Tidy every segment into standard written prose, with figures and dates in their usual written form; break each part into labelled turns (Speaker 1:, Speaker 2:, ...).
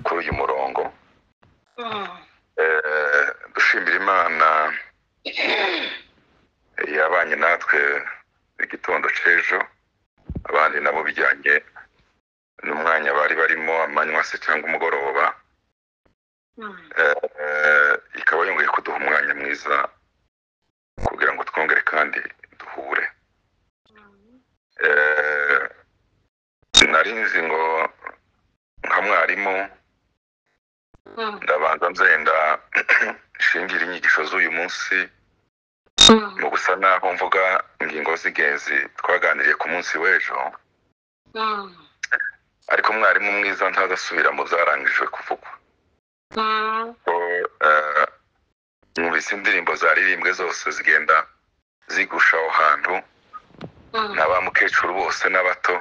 Speaker 1: kuri uyu murongo dushimira Imana yabanye natwe igitondo c'ejo, abandi nabo bijyanye n'umwanya bari barimo amanywa se cyangwa umugoroba, ikaba yongeye kuduha umwanya mwiza kugira ngo twongere kandi duhure. Narinzi ngo nka mwarimu ndabanza nzenda shingira inyigisho z'uyu munsi mu gusa naho mvuga ingingo z'ingenzi twaganiriye ku munsi w'ejo, ariko mwarimu mwiza ntazasubira mu byarangijwe kuvugwa. Numvise indirimbo zaririmbwe zose zigenda zigusha aho hantu n'abamukecuru bose n'abato,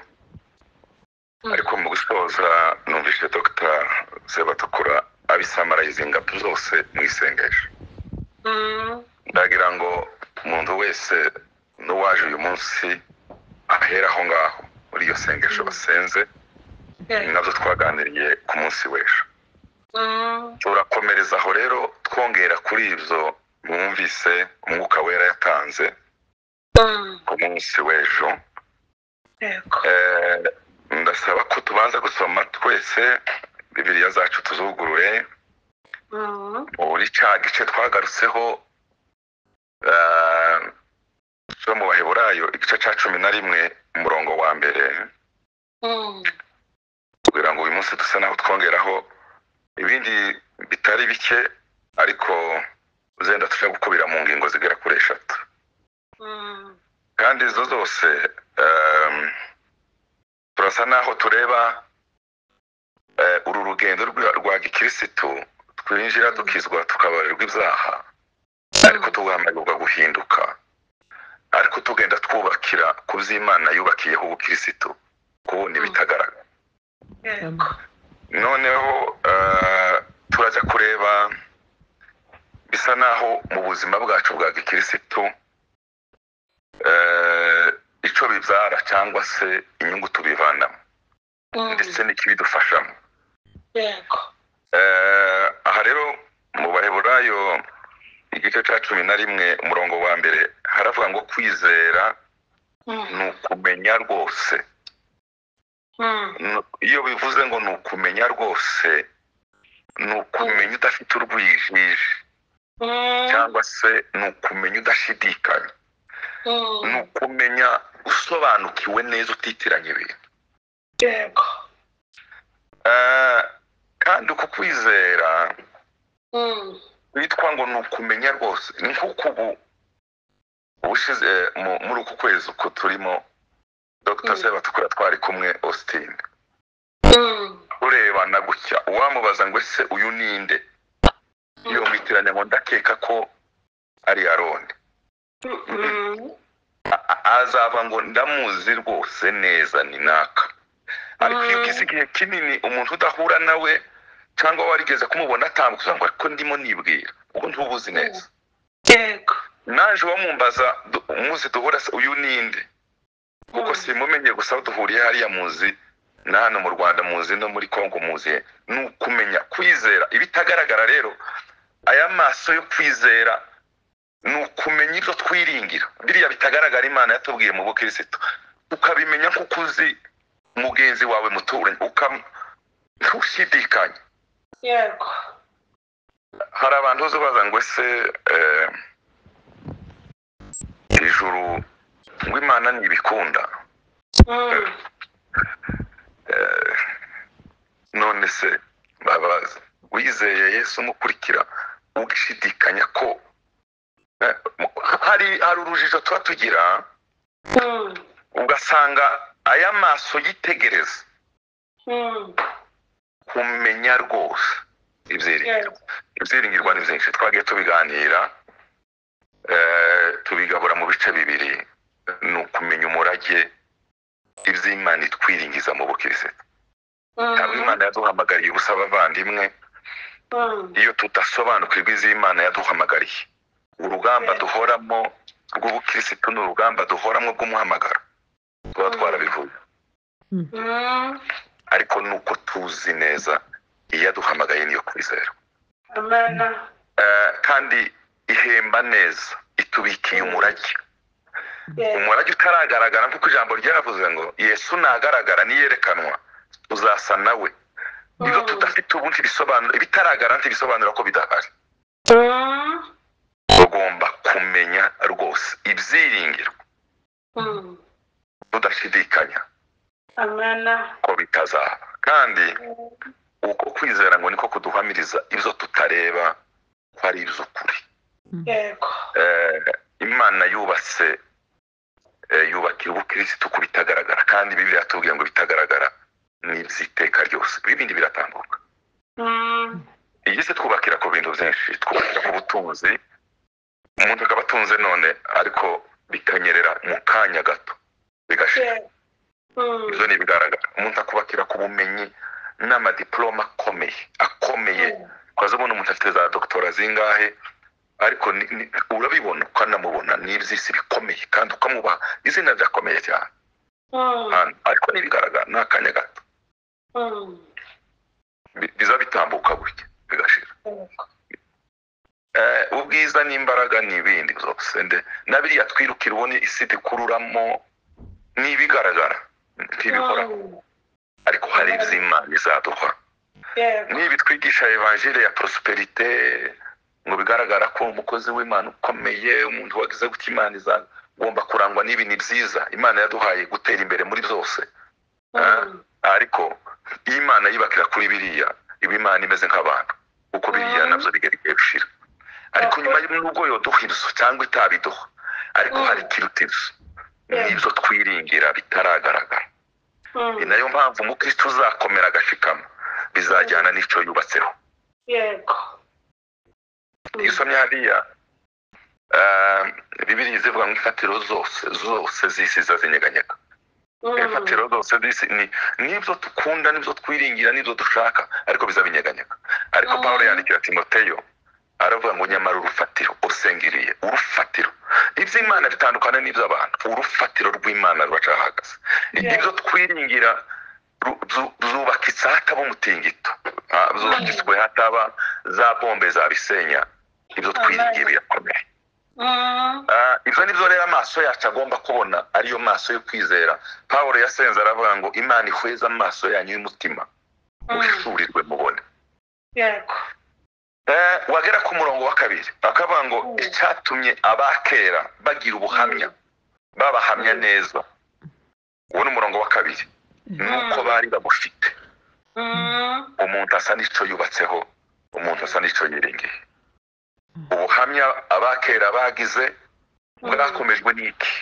Speaker 1: ariko mu gusoza numvise Dr. Sebatukura abisamarayizinga zose mu isengesho. Ndagira ngo umuntu wese n'uwaje uyu munsi ahera aho ngaho muri iyo sengesho basenze nabyo twaganiriye ku munsi w'ejo. Turakomereza aho rero twongera kuri ibyo mwumvise umwuka wera yatanze ku munsi w'ejo. Ndasaba ko tubanza gusoma twese Bibiliya zacu tuzugurure muri cya gice twagarutseho cyo mu Baheburayo igice cya 11 umurongo wa mbere, kugira ngo uyu munsi dusa naho twongeraho ibindi bitari bike, ariko uzenda tujya gukubira mu ngingo zigera kuri 3, kandi izo zose turasa naho tureba uru rugendo rwa gikirisitu twinjira dukizwa tukabarirwa ibyaha, ariko tugahamagarwa guhinduka, ariko tugenda twubakira ku by'Imana yubakiyeho ubukirisitu kubona ibitagaragara. Noneho turajya kureba bisa naho mu buzima bwacu bwa gikirisitu icyo bibyara cyangwa se inyungu tubivanamo ndetse n'ikibidufashamo. Aha rero mu Baheburayo igice cya 11 umurongo wa mbere haravuga ngo kwizera ni ukumenya rwose. Iyo bivuze ngo ni ukumenya rwose, ni ukumenya udafite urwijiji cyangwa se ni ukumenya udashidikanya, ni ukumenya usobanukiwe neza utitiranya ibintu. Kandi uku kwizera witwa ngo ni ukumenya rwose, ni nk'uko ubushize muri uku kwezi uko turimo Dr. Sebatukura twari kumwe Austin, urebana gutya uwamubaza ngo ese uyu ninde, iyo mwitiranya ngo ndakeka ko ari Aroni, azava ngo ndamuzi rwose neza ni naka. Ariko iyo ugize igihe kinini umuntu udahura nawe cyangwa warigeze kumubona atambuka ngo ariko ndimo nibwira ubwo ntubuzi neza. Naje wamumbaza umuzi duhura uyu ninde, kuko simumenye gusa duhuriye hariya muzi na hano mu Rwanda muzi no muri Kongo muzi. Ni ukumenya kwizera ibitagaragara. Rero aya maso yo kwizera ni ukumenya ibyo twiringira, biriya bitagaragara Imana yatubwiye mu bukirisitu, ukabimenya kuko uzi mugenzi wawe muturanye ntushidikanye. Hari abantu uzubaza ngo ese ijuru ngo Imana ntibikunda, none se babaza wizeye Yesu umukurikira ugishidikanya ko hari urujijo tuba tugira, ugasanga aya maso yitegereza kumenya rwose ibyiringirwa ni byinshi. Twagiye tubiganira tubigabura mu bice bibiri, ni ukumenya umurage iby'Imana itwiringiza mu bukirisitu. Ntabwo Imana yaduhamagariye ubusa abavandimwe iyo tudasobanukirwa iby'Imana yaduhamagariye. Urugamba duhoramo rw'ubukirisitu ni urugamba duhoramo bw'umuhamagaro, tuba twarabivuye. ariko nuko tuzi neza iyo aduhamagaye niyo kwizera. Kandi ihemba neza, itubikiye umurage. Umurage utaragaragara nk'uko ijambo ryaravuze ngo Yesu nagaragara niyerekanwa uzasa nawe. Ibyo tudafite ubu ntibisobanura, ibitaragaragara ntibisobanura ko bidahari. Tugomba kumenya rwose ibyiringiro tudashidikanya ko bitazaba, kandi uko kwizera ngo niko kuduhamiriza ibyo tutareba ko ari iby'ukuri. Imana yubatse yubakira ubukirisitu ku bitagaragara, kandi Bibiliya yatubwiye ngo bitagaragara ni iby'iteka ryose, ibindi biratambuka. Iyi se twubakira ku bintu byinshi, twubakira ku butunzi, umuntu akaba atunze none ariko bikanyerera mu kanya gato bigashira. Ibyo ni ibigaragara. Umuntu akubakira ku bumenyi n'amadiploma akomeye, kwaza ubona umuntu afite za doktora zingahe, ariko urabibona ukanamubona ni iby'isi bikomeye, kandi ukamubaha izina ryakomeye cyane, ariko n'ibigaragara ni akanya gato biza bitambuka gutya bigashira. Ubwiza n'imbaraga n'ibindi byose na biriya twirukira ubone isi dukururamo n'ibigaragara ntibihoraho, ariko hari iby'Imana izaduha. Nibi twigisha evanjile ya prosperite ngo bigaragara ko umukozi w'Imana ukomeye, umuntu wagize gutya Imana izagomba kurangwa n'ibi ni byiza. Imana yaduhaye gutera imbere muri byose, ariko Imana yibakira kuri biriya Imana imeze nk'abantu, kuko biriya nabyo bigiye gushira. Ariko nyuma y'ubwo yoduha ibyo cyangwa itabiduha, ariko hari kirutizo n'ibyo twiringira bitaragaragara. Ni nayo mpamvu umukristo uzakomera agashikama bizajyana n'icyo yubatseho. Iyo usomye hariya Bibiliya ivuga ngo ifatiro zose z'isi zazinyeganyega. Ifatiro zose z'isi n'ibyo dukunda, n'ibyo twiringira, n'ibyo dushaka, ariko bizabinyeganyega. Ariko Pawulo yandikira Timoteyo aravuga ngo nyamara urufatiro usengiriye, urufatiro iby'Imana bitandukana n'iby'abantu, urufatiro rw'Imana ruracahagaze. Ibyo twiringira zubakitse hataba umutingito, zubakitswe hataba za bombe zabisenya. Ibyo twiringiye birakomeye. Ibyo nibyo rero amaso yacu agomba kubona, ariyo maso yo kwizera. Pawulo yasenze aravuga ngo Imana ihweza amaso yanyu y'umutima uhishurirwe mubone. Wagera ku murongo wa 2 akavuga ngo icyatumye abakera bagira ubuhamya, babahamya neza. Uwo ni umurongo wa 2, nuko bari babufite. Umuntu asa n'icyo yubatseho, umuntu asa n'icyo yiringiye. Ubuhamya abakera bagize bwakomejwe n'iki?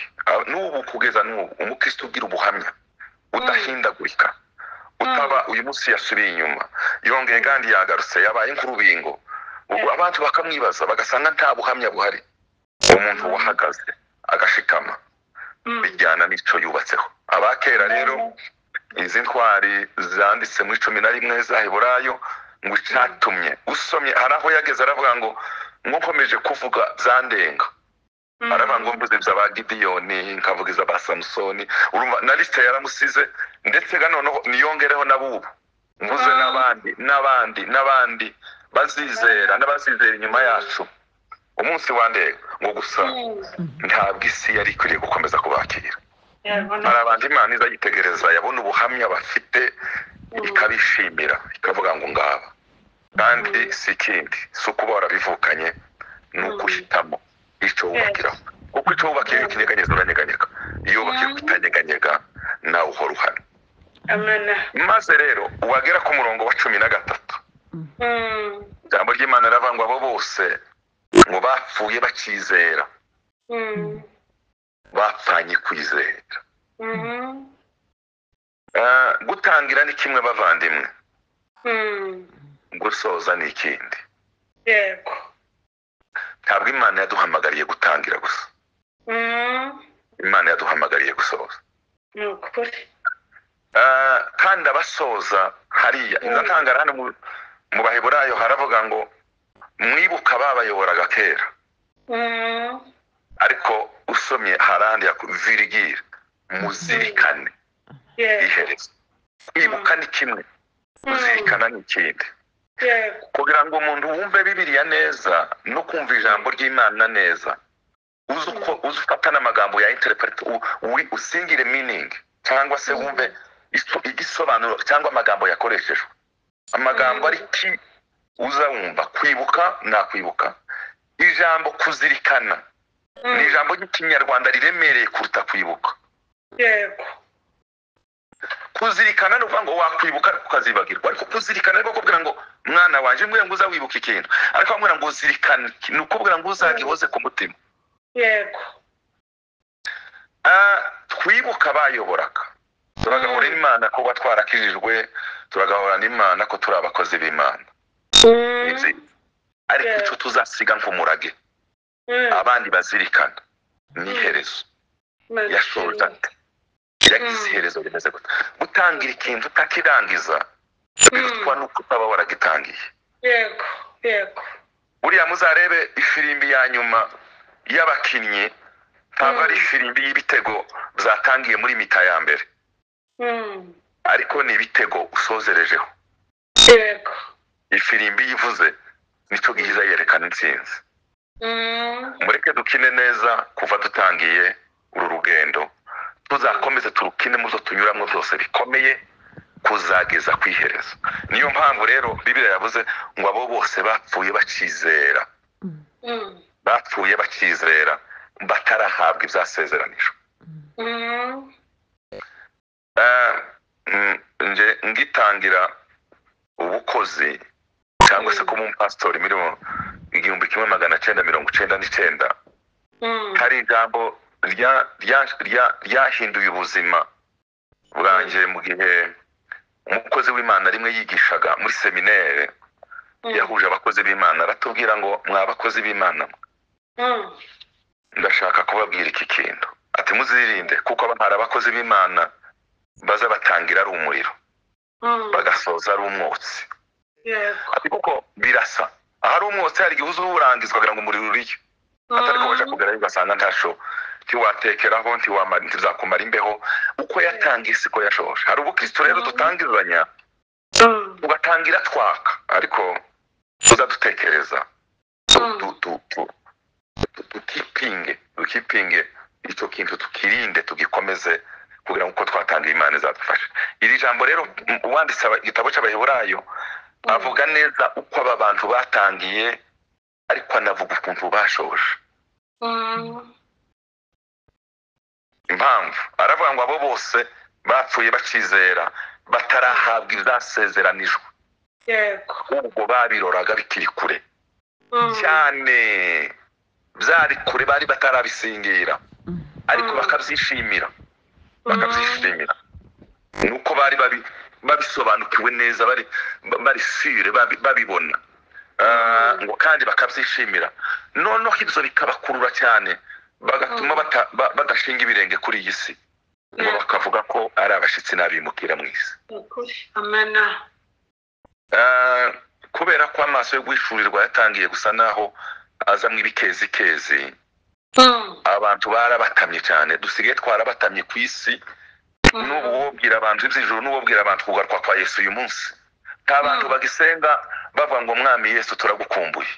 Speaker 1: N'ubu kugeza n'ubu umukristo ugira ubuhamya udahindagurika, utaba uyu munsi yasubiye inyuma, yongeye kandi yagarutse, yabaye nk'urubingo. Abantu bakamwibaza bagasanga nta buhamya buhari. Umuntu wahagaze agashikama bijyana n'icyo yubatseho. Abakera rero izi ntwari zanditse muri 11 z'Aheburayo ngo icyatumye usomye, hari aho yageze aravuga ngo nkomeje kuvuga byandenga. Aravuga ngo mvuze by'aba Gideyoni, nkavuga iz'aba Samusoni, urumva na liste yaramusize, ndetse noneho niyongereho nabubu mvuze n'abandi bazizera n'abazizera inyuma yacu umunsi wandega ngo gusa ntabwo isi yari ikwiriye gukomeza kubakira. Hari abantu Imana izayitegereza yabona ubuhamya bafite ikabishimira, ikavuga ngo ngaba. Kandi si ikindi, si ukuba warabivukanye, ni ukuhitamo icyo wubakiraho. Kuko icyo wubakira kinyeganyeza uranyeganyega, iyo wubakira kitanyeganyega nawe uhora uhana. Maze rero wagera ku murongo wa 13, ijambo ry'Imana riravuga ngo abo bose ngo bapfuye bakizera, bapfanye kwizera. Gutangira ni kimwe bavandimwe, gusoza ni ikindi. Ntabwo Imana yaduhamagariye gutangira gusa, Imana yaduhamagariye gusoza. Kandi abasoza hariya inzatangara hano mu Baheburayo haravuga ngo mwibuka babayoboraga kera. Ariko usomye harandi ya Virgile muzirikane iherezo. Kwibuka ni kimwe, kuzirikana ni ikindi. Kugira ngo umuntu wumve Bibiliya neza no kumva ijambo ry'Imana neza, uzufata n'amagambo ya interpret, usingire meaning cyangwa se wumve igisobanuro cyangwa amagambo yakoreshejwe. Amagambo ari ki uzawumva. Kwibuka na kwibuka, ijambo kuzirikana ni ijambo ry'Ikinyarwanda riremereye kuruta kwibuka.
Speaker 2: Yego.
Speaker 1: Kuzirikana no kuvuga ngo wakwibuka ukazibagirwa, ariko kuzirikana ariko kubwira ngo mwana wanje mbwira ngo uzawibuka ikintu, ariko mbwira ngo uzirikane ni ukubwira ngo uzagihoze ku mutima.
Speaker 2: Yego.
Speaker 1: Twibuka bayoboraga, turagahora n'Imana ko batwarakijijwe, turagahora n'Imana ko turi abakozi b'Imana. Ariko icyo tuzasiga nk'umurage abandi bazirikana ni iherezo. Yashoje ati yagize iherezo rimeze gute. Gutangira ikintu utakirangiza birutwa nuko utaba waragitangiye.
Speaker 2: Yego. Yego.
Speaker 1: Buriya muzarebe ifirimbi ya nyuma y'abakinnyi, ntabwo ari ifirimbi y'ibitego byatangiye muri mita ya mbere, ariko ni ibitego usozerejeho.
Speaker 2: Yego.
Speaker 1: Ifirimbi yivuze nicyo gihiza yerekana intsinzi. Mureke dukine neza kuva dutangiye uru rugendo, tuzakomeze turukine muzo tunyuramo byose bikomeye kuzageza kwiherezo. Niyo mpamvu rero Bibiliya yavuze ngo abo bose bapfuye bakizera, bapfuye bakizera batarahabwa ibyasezeranijwe. Nje ngitangira ubukozi cyangwa se kuba umupasitori muri 1999, hari ijambo ryahinduye ubuzima bwanjye mu gihe umukozi w'Imana rimwe yigishaga muri seminere, yahuje abakozi b'Imana, aratubwira ngo mwabakozi b'Imana, ndashaka kubabwira iki kintu, ati muzirinde kuko hari abakozi b'Imana baza batangira ari umuriro bagasoza ari umwotsi. Ati kuko birasa, ahari umwotsi hari igihe uzurangizwa kugira ngo umuriro uriyo, atari ko baje kugerayo ugasanga ntasho ntiwatekeraho ntizakumara imbeho. Uko yatangiye siko yashoje. Hari ubukristo rero dutangizanya ugatangira twaka, ariko tuzadutekereza tukipinge icyo kintu, tukirinde, tugikomeze kugira ngo uko twatangiye Imana izadufasha. Iri jambo rero uwanditse igitabo cy'Abaheburayo avuga neza uko aba bantu batangiye, ariko anavuga ukuntu bashoje. Impamvu aravuga ngo abo bose bapfuye bakizera batarahabwa ibyasezeranijwe. Ubwo babiroraga bikiri kure cyane, byari kure, bari batarabisingira, ariko bakabyishimira. Nuko bari babisobanukiwe neza, bari sure, babibona ngo kandi bakabyishimira. Noneho ibyo bikabakurura cyane, bagatuma badashinga ibirenge kuri iyi si, ngo bakavuga ko ari abashitsi n'abimukira mu isi.
Speaker 2: Amena.
Speaker 1: Kubera ko amaso yo guhishurirwa yatangiye gusa naho azamwe ibikezikezi, abantu barabatamye cyane, dusigaye twarabatamye ku isi. N'ubu wobwira abantu iby'ijuru, n'uwobwira abantu kugaruka kwa Yesu uyu munsi, nta bantu bagisenga bavuga ngo mwami Yesu turagukumbuye.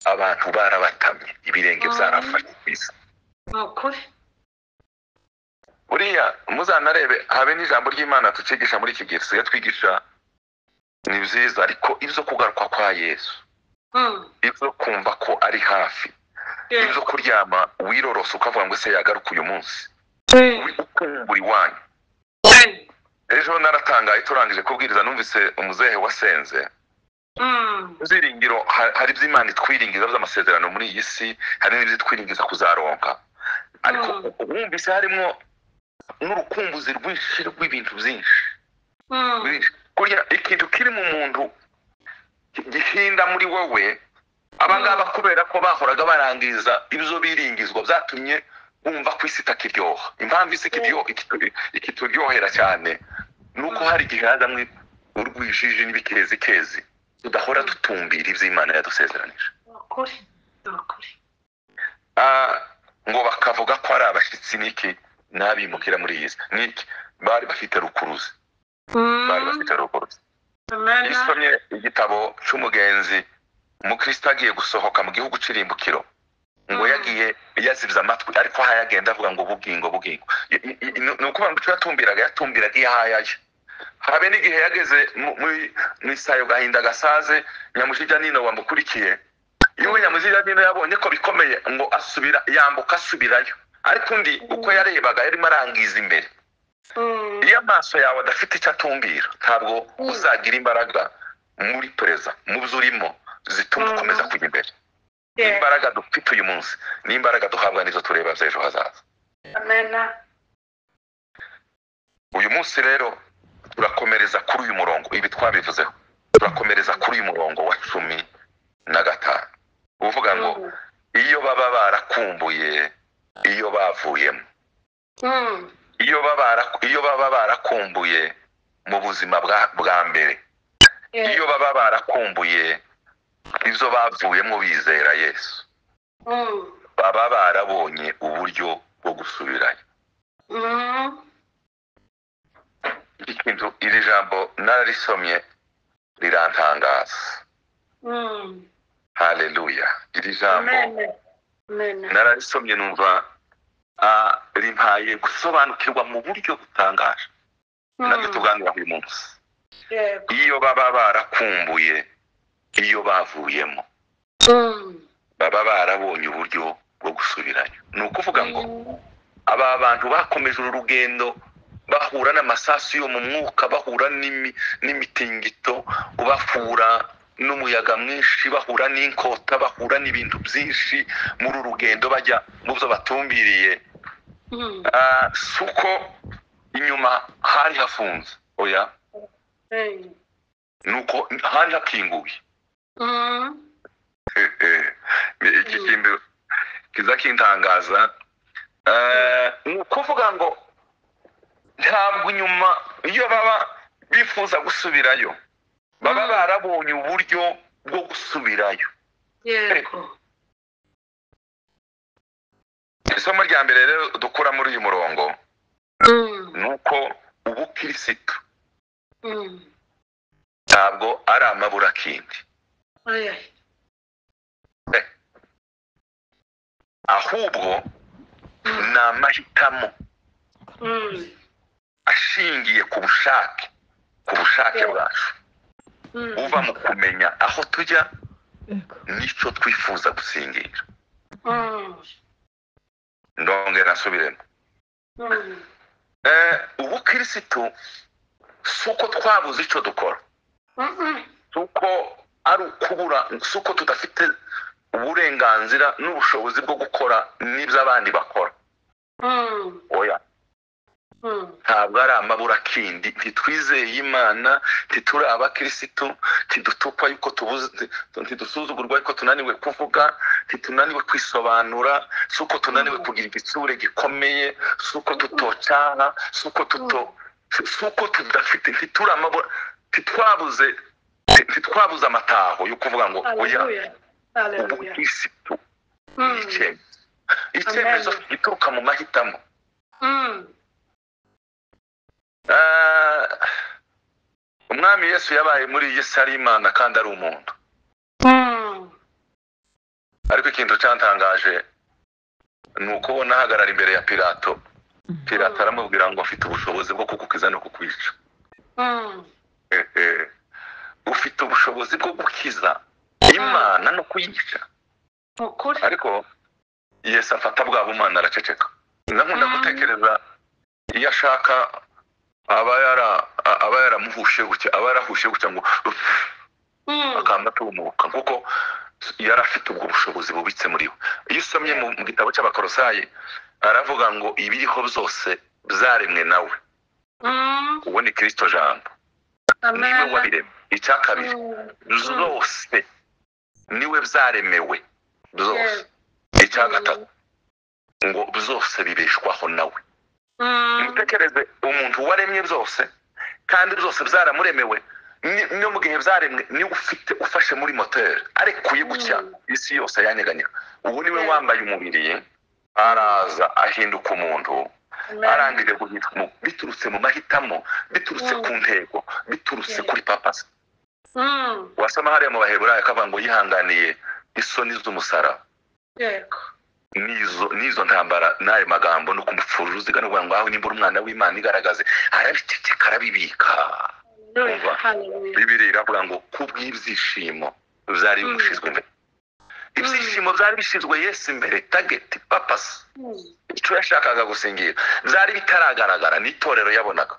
Speaker 1: Abantu barabatamye, ibirenge byarafashe ku isi. Buriya muzanarebe habe n'ijambo ry'Imana tucigisha muri iki gihe, dusigaye twigisha ni byiza, ariko ibyo kugaruka kwa Yesu, ibyo kumva ko ari hafi, ibyo kuryama wirorosa ukavuga ngo ese yagaruka uyu munsi, ukumbura iwanyu. Ejo naratangaye turangije kubwiriza, numvise umuzehe wasenze. Ziringiro hari iby'Imana itwiringiza by'amasezerano muri iyi si, hari n'ibyo twiringiza kuzaronka, ariko wumvise harimo n'urukumbuzi rwinshi rw'ibintu byinshi. Kurya ikintu kiri mu muntu gihinda muri wowe, abangaba kubera ko bahoraga barangiza ibyo biringizwa byatumye bumva ko isi itakiryoha. Impamvu isi ikituryohera cyane nuko hari igihe hazamwe urwijiji n'ibikezikezi, tudahora dutumbira iby'Imana yadusezeranije. Ngo bakavuga ko ari abashitsi n'iki, n'abimukira muri iyi si niki bari bafite rukuruzi
Speaker 2: Amen.
Speaker 1: isomye igitabo cy'umugenzi umukristo agiye gusohoka mu gihugu cy'irimbukiro ngo yagiye yazibye amatwi ariko hayagenda avuga ngo bugingo ni ukuvuga ngo icyo yatumbiraga iyo ahayaye habe n'igihe yageze mu isayo gahinda gasaze nyamushijya nino wamukurikiye iyo nyamushijya nino yabonye ko bikomeye ngo yambuka asubirayo ariko undi uko yarebaga yarimo arangiza imbere iyo amaso yawe adafite icyo atumbira ntabwo uzagira imbaraga muri pereza mu byo urimo zituma ukomeza kujya imbere imbaraga dufite uyu munsi ni imbaraga duhabwa n'izo tureba z'ejo hazaza.
Speaker 2: Amen.
Speaker 1: Uyu munsi rero turakomereza kuri uyu murongo ibi twabivuzeho turakomereza kuri uyu murongo wa 15 uvuga ngo iyo baba barakumbuye iyo bavuyemo iyo baba barakumbuye mu buzima bwa mbere iyo baba barakumbuye ibyo bavuyemo bizera Yesu baba barabonye uburyo bwo gusubirayo. Iri jambo narisomye rirantangaza. Haleluya. Iri jambo nararisomye numva rimpaye gusobanukirwa mu buryo butangaje nabyo tuganira uyu munsi. Iyo baba barakumbuye iyo bavuyemo baba barabonye uburyo bwo gusubirayo. Ni ukuvuga ngo aba bantu bakomeje urugendo bahura n'amasasu yo mu mwuka bahura n'imitingito bahura n'umuyaga mwinshi bahura n'inkota bahura n'ibintu byinshi muri urugendo bajya mu byo batumbiriye. Suko inyuma hari hafunze oya nuko hari hakinguye. Iki kintu kiza kintangaza ni ukuvuga ngo ntabwo inyuma iyo baba bifuza gusubirayo baba barabonye uburyo bwo gusubirayo. Isomo rya mbere rero dukura muri uyu murongo nuko ubukirisitu ntabwo ari amaburakindi ahubwo ni amahitamo ashingiye ku bushake bwacu uva mu kumenya aho tujya n'icyo twifuza gusingira. Ndongera nsubiremo ubukirisitu suko twabuze icyo dukora suko ari ukubura suko tudafite uburenganzira n'ubushobozi bwo gukora n'ibyo abandi bakora oya ntabwo ari amaburakindi ntitwizeye Imana ntituri abakirisitu ntidutukwa yuko tubuze ntidusuzugurwa yuko tunaniwe kuvuga ntitunaniwe kwisobanura suko tunaniwe kugira igitsure gikomeye suko tutocana suko tudafite ntituri amabura ntitwabuze amataho yo kuvuga ngo oya ubukirisitu icyemezo gituruka mu mahitamo. Umwami Yesu yabaye muri iyi si ari Imana kandi ari umuntu ariko ikintu cyantangaje ni ukubona ahagarara imbere ya Pilato aramubwira ngo afite ubushobozi bwo kugukiza no kukwica. Ufite ubushobozi bwo gukiza Imana no kuyica ariko Yesu afata bwa bumana araceceka. Nkunda gutekereza iyo ashaka aba yaramuhushe gutya aba yarahushe gutya ngo akamba tumuka kuko yari afite ubwo bushobozi bubitse muri we. Iyo usomye mu gitabo cy'Abakolosayi aravuga ngo ibiriho byose byaremwe nawe uwo ni Kristo jambo niwe wabiremye. Icya kabiri zose niwe byaremewe byose. Icya gatatu ngo byose bibeshwaho nawe. Mutekereze umuntu waremye byose kandi byose byaramuremewe no mu gihe byaremwe ni ufashe muri moteur arekuye gutya isi yose yanyeganyega. Ubu niwe wambaye umubiri araza ahinduka umuntu arangije guhitamo biturutse mu mahitamo, biturutse ku ntego, biturutse kuri papasi. Wasoma hariya mu Baheburayo akavuga ngo yihanganiye isoni z'umusaraba.
Speaker 2: Yego.
Speaker 1: Nizo ntambara n'ayo magambo no kumupfura uruziga no kuvuga ngo aho nimbura umwana w'Imana igaragaze arabiceceka arabibika. Bibiliya iravuga ngo kubw'ibyishimo byari bimushizwe imbere. Ibyishimo byari bishizwe Yesu imbere, target, purpose. Icyo yashakaga gusingira byari bitaragaragara, n'itorero yabonaga.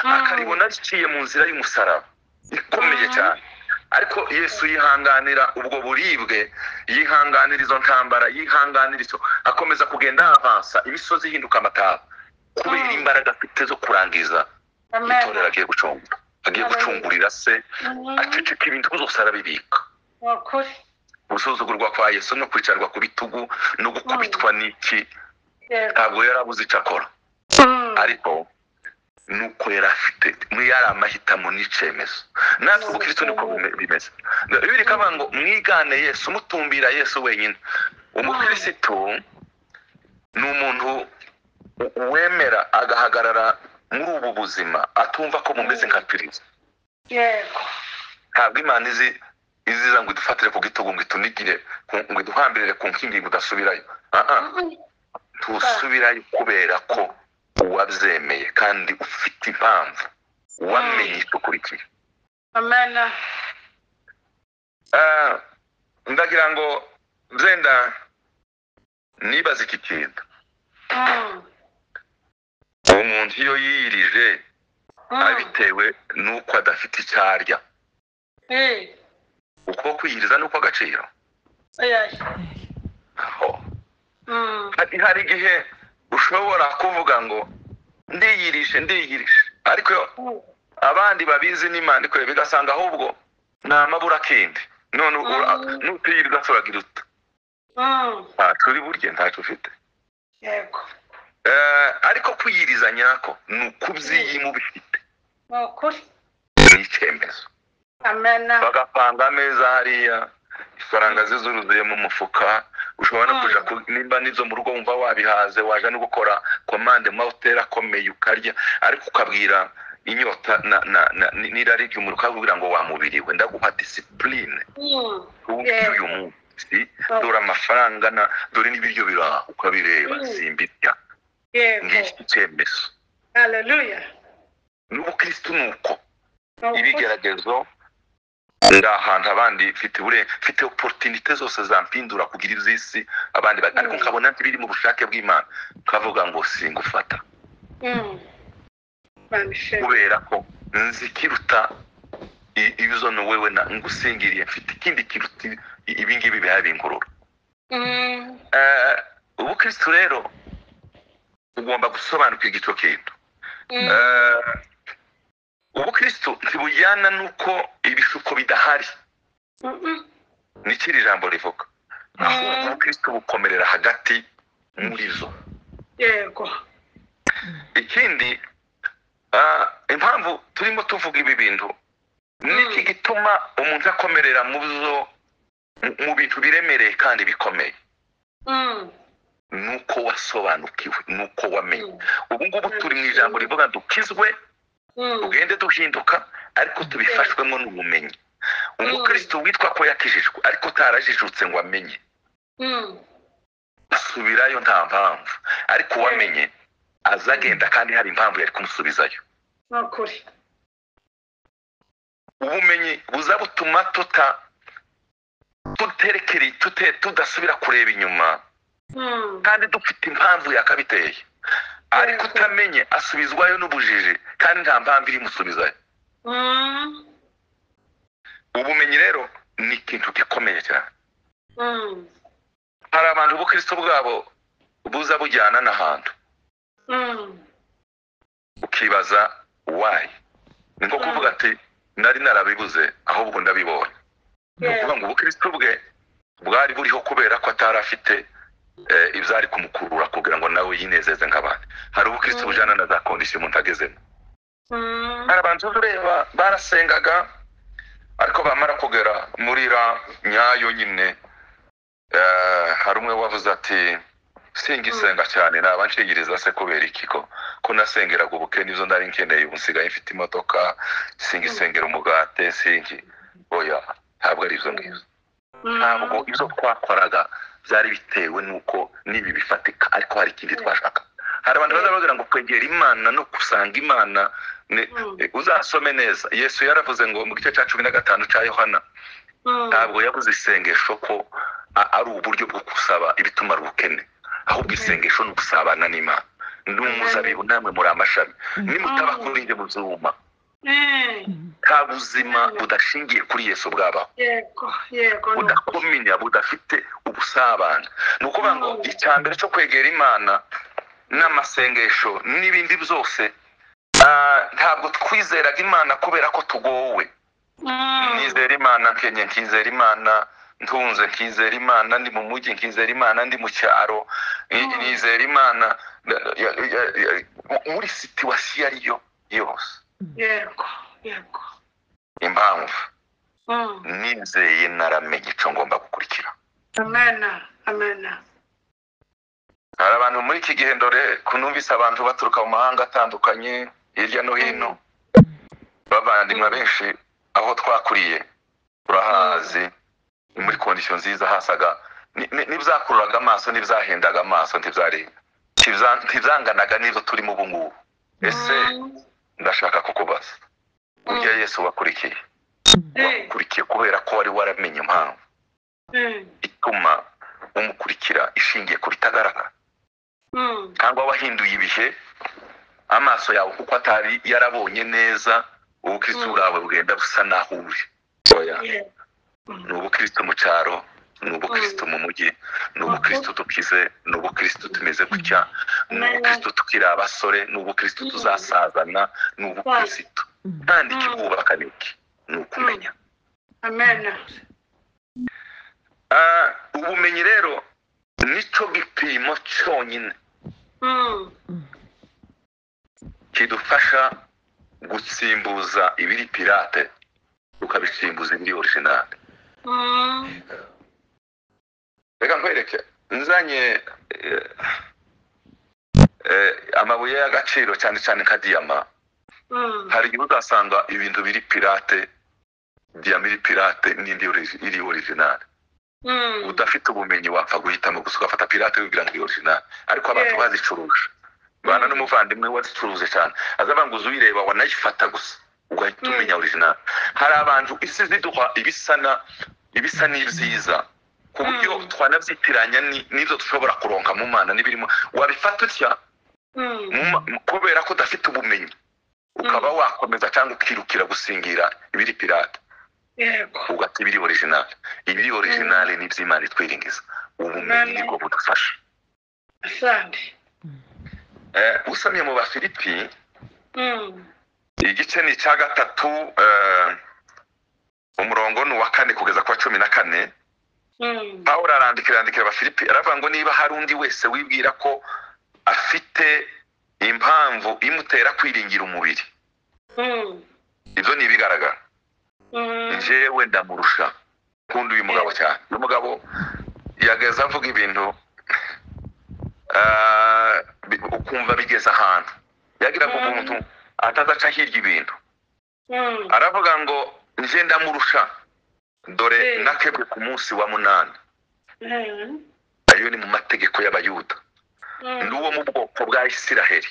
Speaker 1: Akaribona riciye mu nzira y'umusaraba ikomeye cyane. Ariko Yesu yihanganira ubwo buribwe, yihanganira izo ntambara, yihanganira izo, akomeza kugenda avansa, imisozi ihinduka amataba kubera imbaraga afite zo kurangiza itorero agiye gucungura. Agiye gucungurira se, aceceka ibintu byose arabibika. Gusuzugurwa kwa Yesu no kwicarwa ku bitugu no gukubitwa n'iki ntabwo yarabuze icyo akora. Ariko nuko yari afite yari amahitamo n'icemezo. Natwe ubukristo niko bimeze. Bibiri kavuga ngo mwigane Yesu, mutumbira Yesu wenyine. Umukristo ni umuntu wemera agahagarara muri ubu buzima atumva ko mumeze nka Kristo.
Speaker 2: Yego.
Speaker 1: Ntabwo Imana iziza ngo idufatire ku gitugu ngo itunigire ngo iduhambirire ku nkingi ngo udasubirayo. Tusubirayo kubera ko wabyemeye kandi ufite impamvu wamenye icyo ukurikiye.
Speaker 2: Amen.
Speaker 1: Ndagira ngo zenda nibaze iki kintu. Umuntu iyo yirije abitewe nuko adafite icyo arya, uko kwiyiriza nuko agaciro. Hari igihe ushobora kuvuga ngo ndiyirishe, ariko abandi babizi n'Imana ikore bigasanga ahubwo ni amabura kindi. None nutiyiriza turagira uta turi burye ntacyo ufite.
Speaker 2: Yego.
Speaker 1: Ariko kwiyiriza nyako ni ukubyiyima ubifite, ni icyemezo.
Speaker 2: Amen.
Speaker 1: Bagapanga ameza hariya, ifaranga zizuruzuye mu mufuka, ushobora no kuja nimba nizo mu rugo wumva wabihaze, waje no gukora komande mu hoteli akomeye ukarya, ariko ukabwira inyota n'irari ry'umuriro ukabwira ngo wamubiriwe, ndaguha discipline. Uyu munsi dore amafaranga dore n'ibiryo biraha ukabireba simbirya. Ngiki cyemezo.
Speaker 2: Hallelujah.
Speaker 1: N'ubukristo nuko ibigeragezo ahantu abandi mfite opportunité zose zampindura kugira iby'isi abandi ariko nkabona ntibiri mu bushake bw'Imana, kavuga ngo singufata kubera ko nzi kiruta ibizo no wewe na ngusingiriye, mfite ikindi kiruta ibingibi bihabinkurura. Ubukristo rero ugomba gusobanukirwa igico kintu. Ubukristo ntibujyana nuko ibishuko bidahari. Nikiri jambo rivuga. Ahubwo ubukristo bukomerera hagati muri zo.
Speaker 2: Yego.
Speaker 1: Ikindi impamvu turimo tuvuga ibi bintu niki gituma umuntu akomerera mu bintu biremereye kandi bikomeye. Nuko wasobanukiwe, nuko wamenye. Ubu ngubu turi mu ijambo rivuga dukizwe, ugende duhinduka, ariko tubifashwemo n'ubumenyi. Umukristo witwa ko yakijijwe ariko utarajijutse ngo amenye, asubirayo nta mpamvu, ariko wamenye azagenda kandi hari impamvu yari kumusubizayo.
Speaker 2: Nakuri.
Speaker 1: Ubumenyi buza butuma tudasubira kureba inyuma kandi dufite impamvu yakabiteye. Ariko utamenye asubizwayo n'ubujiji kandi nta mpamvu iri musubizayo. Ubumenyi rero ni ikintu gikomeye cyane. Hari abantu ubukristo bwabo buza bujyana n'ahantu ukibaza why. Ni nko kuvuga ati nari narabibuze ahubwo ndabibonye. Ni ukuvuga ngo ubukristo bwe bwari buriho kubera ko atarafite ibyari kumukurura kugira ngo nawe yinezeze nk'abandi. Hari ubukristo bujyana na za kondisiyo umuntu agezemo. Hari abantu ureba barasengaga ariko bamara kugera muri ra nyayo nyine. Hari umwe wavuze ati singisenga cyane naba nshigiriza se kubera iki ko nasengeraga ubukene izo ndari nkeneye ubu nsigaye mfite imodoka singisengera umugate oya ntabwo ari izo ngizo ntabwo izo twakoraga byari bitewe nuko nibi bifatika ariko hari ikindi twashaka. Hari abantu bazabagira ngo kwegera Imana no kusanga Imana uzasome neza. Yesu yaravuze ngo mu gice cya 15 cya Yohana ntabwo yavuze isengesho ko ari uburyo bwo kusaba ibituma ubukene, ahubwo isengesho no gusabana n'Imana. Ndi umuzabibu namwe muri amashami, nimutaba kuri njye muzuma. Nta buzima budashingiye kuri Yesu bwabaho, budakomenya budafite ubusabane. Ni ukuvuga ngo icyambere cyo kwegera Imana n'amasengesho n'ibindi byose, ntabwo twizeraga Imana kubera ko tugowe. Nizera Imana nkenye, nkizera Imana ntunze, nkizera Imana ndi mu mujyi, nkizera Imana ndi mu cyaro, nizera Imana muri situwasiyo ariyo yose.
Speaker 2: Yego.
Speaker 1: Impamvu nizeye naramenye icyo ngomba gukurikira.
Speaker 2: Amen.
Speaker 1: Hari abantu muri iki gihe ndore kunumvise abantu baturuka mu mahanga atandukanye hirya no hino, bavandimwe benshi aho twakuriye turahazi, muri kondisiyo nziza, hasaga n'ibyakururaga amaso n'ibyahendaga amaso ntibyanganaga n'izo turimo ubu ngubu. Ese ndashaka kukubaza, burya Yesu wakurikiye kubera ko wari waramenye impamvu ituma umukurikira ishingiye ku bitagaragara, cyangwa wahinduye ibihe amaso yawe kuko atari yarabonye neza ubukristo bwawe bwenda busa naho uri. Ni ubukristo mu cyaro, ni ubukristo mu mujyi, ni ubukristo tukize, ni ubukristo tumeze gutya, ni ubukristo tukiri abasore, ni ubukristo tuzasazana, ni ubukristo kandi ikibwubaka niki ni ukumenya.
Speaker 2: Amen.
Speaker 1: Ubumenyi rero nicyo gipimo cyonyine kidufasha gutsimbuza ibiri pirate tukabitsimbuza ibiri original. Reka nkwereke, nzanye amabuye y'agaciro cyane cyane nka diyama. Hari igihe uzasanga ibintu biri pirate, diyama iri pirate n'indi iri original. Udafite ubumenyi wapfa guhitamo gusa ugafata pirate kugira ngo iri original, ariko abantu bazicuruje. Bana n'umuvandimwe wazicuruje cyane azavuga ngo uzuyireba wanayifata gusa ugahita umenya original. Hari abantu isi ziduha ibisa n'ibyiza ku buryo twanabyitiranya n'ibyo dushobora kuronka mu Mana n'ibirimo, wabifata utya kubera ko udafite ubumenyi ukaba wakomeza cyangwa ukirukira gusingira ibiri pirate ugati ibiri original. Ibiri original ni iby'Imana itwiringiza, ubumenyi nibwo budufasha. Usomye mu Bafilipi igice ni cya 3 umurongo ni wa 4 kugeza kwa 14. Pawulo arandikira Abafilipi aravuga ngo niba hari undi wese wibwira ko afite impamvu imutera kwiringira umubiri, ibyo ni ibigaragara. Njyewe ndamurusha kundi uyu mugabo cyane. Uyu mugabo yageza avuga ibintu ukumva bigeze ahantu yagira ngo umuntu atazaca hirya ibintu. Aravuga ngo nje ndamurusha, dore nakebwe ku munsi wa 8. Ayo ni mu mategeko y'Abayuda. Ndi uwo mu bwoko bwa Isiraheli,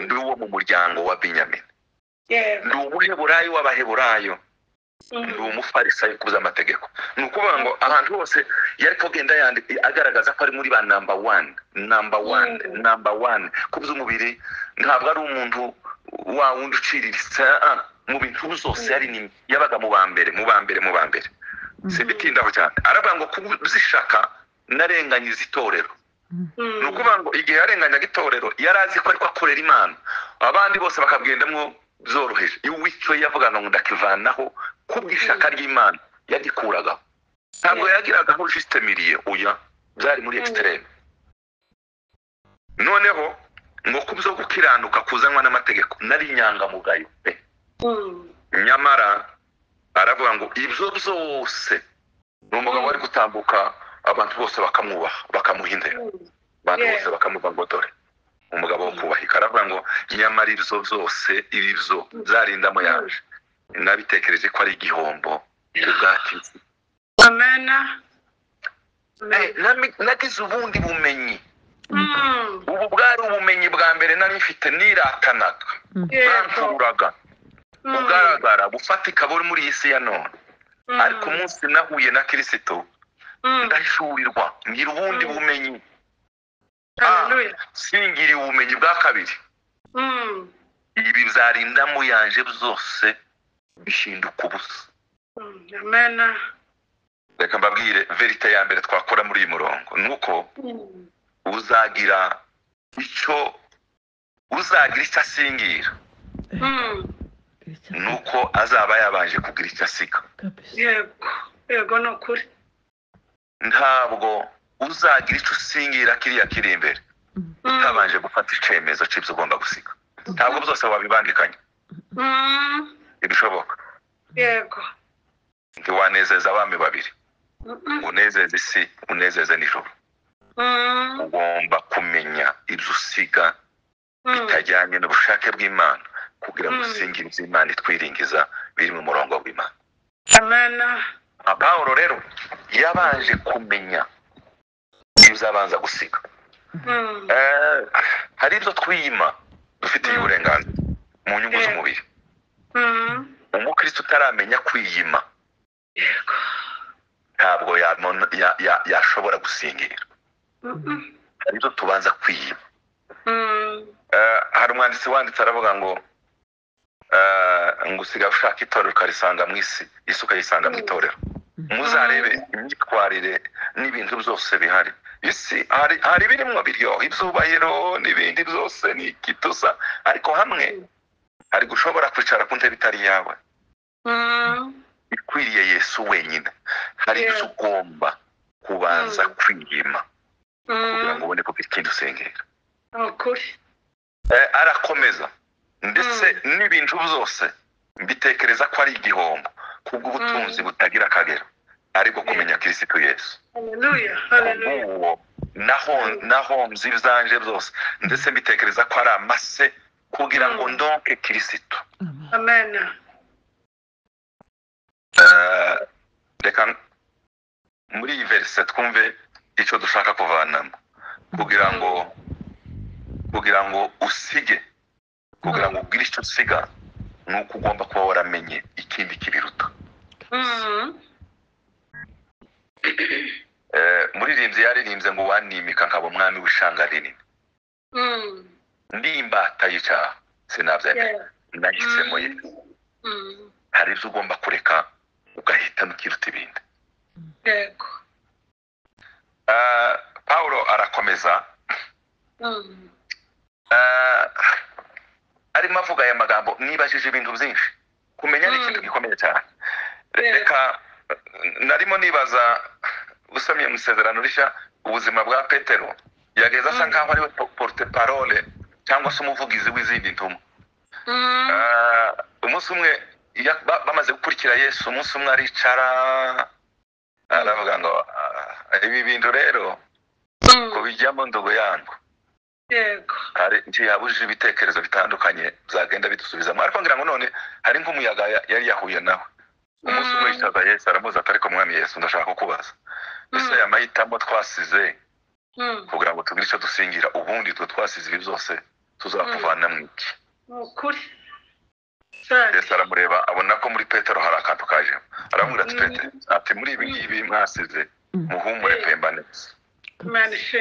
Speaker 1: ndi uwo mu muryango wa Benyamini, ndi umuheburayo w'Abaheburayo, ndi umufarisayo kuza amategeko. Ni ukuvuga ngo ahantu hose yari kugenda agaragaza ko ari muri ba number 1 kubuza umubiri. Ntabwo ari umuntu wa wundi uciriritse, mu bintu byose yari ni yabaga mu bambere. Sibitindaho cyane. Aravuga ngo kubuzishaka narenganyiza itorero. Ni ukuvuga ngo igihe yarenganyaga itorero yarazi ko ariko akorera Imana, abandi bose bakabwendamwo byoroheje. Icyo yavuga ngo ndakivanaho kubwishaka ry'Imana yagikuraga. Ntabwo yagiraga aho justemiriye, oya, byari muri extreme. Noneho ngo kubzo gukiranuka kuzanwa n'amategeko nari inyangamugayo pe. Nyamara aravuga ngo ibyo byose n'umugabo wari gutambuka abantu bose bakamwubaha bakamuhindera. abantu
Speaker 2: Yeah.
Speaker 1: bose bakamuva ngo dore umugabo wo kubahika. Aravuga ngo nyamara ibyo byose ibyo zarindamo yaje nabitekereje ko ari igihombo ubwakizi.
Speaker 2: Amen.
Speaker 1: Nagize ubundi bumenyi. Ubu bwari ubumenyi bwa mbere nari mfite niratanaga bwanturaga bugaragara bufatika buri muri iyi si ya none. Ariko umunsi nahuye na Kristo ndashurirwa ngira ubundi bumenyi.
Speaker 2: Hallelujah.
Speaker 1: Singiri ubumenyi bwa kabiri. Ibi bizarindamo yanje byose bishinduka ubusa.
Speaker 2: Amen.
Speaker 1: Reka mbabwire verite ya mbere twakora muri iyi murongo nuko uzagira icyo asingira nuko azaba yabanje kugira icyo asiga.
Speaker 2: Yego no kuri.
Speaker 1: Ntabwo uzagira icyo usingira kiriya kiri imbere utabanje gufata icyemezo cy'ibyo ugomba gusiga. Ntabwo byose wabibangikanya. Ibishoboka.
Speaker 2: Yego.
Speaker 1: Ntiwanezeza abami babiri, unezeze isi unezeze nijoro. Ugomba kumenya ibyo usiga bitajyanye n'ubushake bw'Imana kugira ngo usingire ibyo Imana itwiringiza biri mu murongo w'Imana.
Speaker 2: Amen.
Speaker 1: Pawulo rero yabanje kumenya ibyo abanza gusiga. Hari ibyo twiyima dufitiye uburenganzira mu nyungu z'umubiri. Umukristo utaramenya kwiyima ntabwo yashobora gusingira. Hari ibyo tubanza kwiyima. Hari umwanditsi wanditse aravuga ngo usiga ushaka itorero ukarisanga mu isi, isi ukayisanga mu itorero. Muzarebe imyitwarire n'ibintu byose bihari. Isi hari birimo biryoha ibyubahiro n'ibindi byose ni ikitusa, ariko hamwe hari gushobora kwicara ku ntebe itari yawe ikwiriye Yesu wenyine. Hari ibyo ugomba kubanza kwiyima kugira ngo ubone ko ikindi usengera. Arakomeza ndetse n'ibintu byose mbitekereza ko ari igihombo kubw'ubutunzi butagira akagero ariko kumenya Kristo Yesu.
Speaker 2: Hallelujah.
Speaker 1: Nahomze ibyanje byose ndetse mbitekereza ko ari amase kugira ngo ndonke Kristo.
Speaker 2: Amen.
Speaker 1: Reka muri iyi verse twumve icyo dushaka kuvanamo kugira ngo usige, kugira ngo ugire icyo usiga nuko ugomba kuba waramenye ikindi kibiruta. Muririmbyi yaririmbye ngo wanimika nkaba umwami w'ishanga rinini. Ndi imbata y'icyaha sinabyemera, nahisemo Yesu. Hari ibyo ugomba kureka ugahitamo ikiruta ibindi.
Speaker 2: Yego.
Speaker 1: Pawulo arakomeza arimo avuga aya magambo. Nibajije ibintu byinshi, kumenya ni ikintu gikomeye cyane. Reka narimo nibaza usomye mu Isezerano Rishya ubuzima bwa Petero, yageze asa nkaho ari we porte parole cyangwa se umuvugizi w'izindi ntumwa. Umunsi umwe bamaze gukurikira Yesu, umunsi umwe aricara aravuga ngo ibi bintu rero kubijyamo ndogo yangu.
Speaker 2: Yego.
Speaker 1: Hari yabujije ibitekerezo bitandukanye byagenda bidusubizamo, ariko ngira ngo none hari nk'umuyaga yari yahuye nawe. Umunsi umwe yicaza Yesu aramuza ati ariko mwami Yesu ndashaka kukubaza, ese aya mahitamo twasize kugira ngo tugire icyo dusingira, ubundi twe twasize ibi byose tuzakuvana mu iki?
Speaker 2: Ukuri.
Speaker 1: Yesu aramureba abona ko muri Petero hari akantu kajemo, aramubwira ati Petero, ati muri ibi ngibi mwasize muhumure pembane gusa.